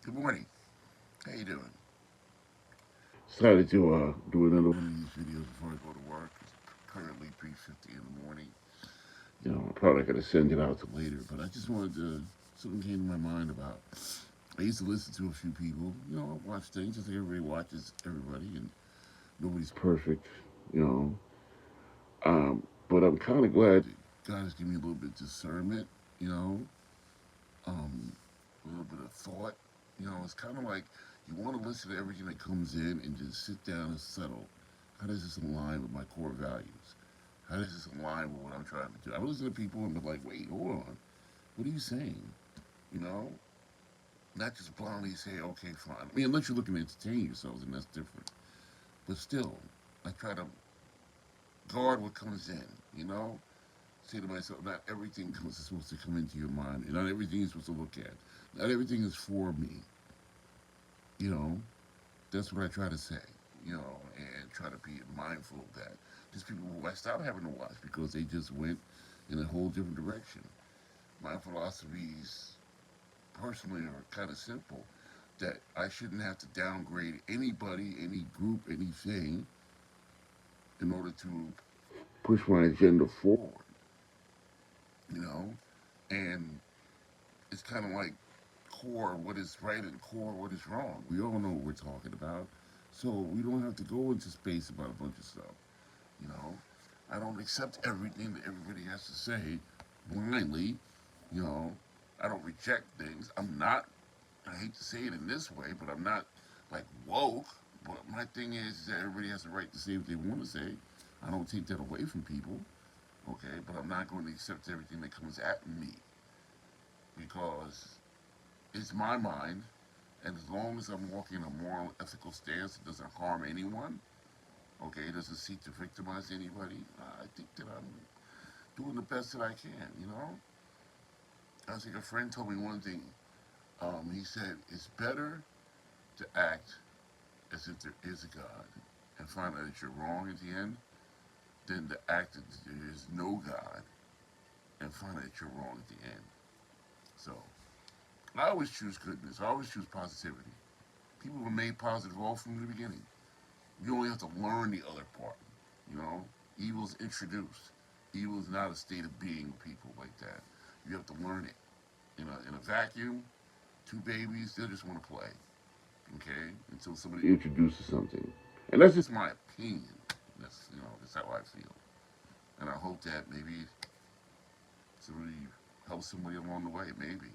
Good morning. How you doing? Decided to do another one of these videos before I go to work. It's currently 3:50 in the morning. I'm probably gonna send it out to later, but I just wanted to something came to my mind about. I used to listen to a few people. I watch things just like everybody watches everybody, and nobody's perfect. You know, but I'm kind of glad God has given me a little bit of discernment. You know, a little bit of thought. It's kind of like you want to listen to everything that comes in and just sit down and settle. How does this align with my core values? How does this align with what I'm trying to do? I listen to people and be like, wait, hold on. What are you saying? You know? Not just blindly say, okay, fine. I mean, unless you're looking to entertain yourselves, and that's different. But still, I try to guard what comes in, you know? Say to myself, not everything is supposed to come into your mind, and not everything you're supposed to look at. Not everything is for me, you know? That's what I try to say, and try to be mindful of that. There's people who I stopped having to watch because they just went in a whole different direction. My philosophies, personally, are kind of simple that I shouldn't have to downgrade anybody, any group, anything in order to push my agenda forward, you know? And it's kind of like core what is right and core what is wrong. We all know what we're talking about. So we don't have to go into space about a bunch of stuff. You know, I don't accept everything that everybody has to say blindly. You know, I don't reject things. I'm not. I hate to say it in this way, but I'm not like woke. But my thing is that everybody has the right to say what they want to say. I don't take that away from people. Okay, but I'm not going to accept everything that comes at me because it's my mind, and as long as I'm walking a moral, ethical stance that doesn't harm anyone, okay, it doesn't seek to victimize anybody, I think that I'm doing the best that I can, you know? I think a friend told me one thing. He said, it's better to act as if there is a God and find out that you're wrong at the end than to act as if there is no God and find out that you're wrong at the end. So, I always choose goodness. I always choose positivity. People were made positive all from the beginning. You only have to learn the other part, you know? Evil's introduced. Evil is not a state of being with people like that. You have to learn it. In a vacuum, two babies, they just want to play. Okay? Until somebody introduces something. And that's just my opinion. That's how I feel. And I hope that maybe somebody helps somebody along the way, maybe.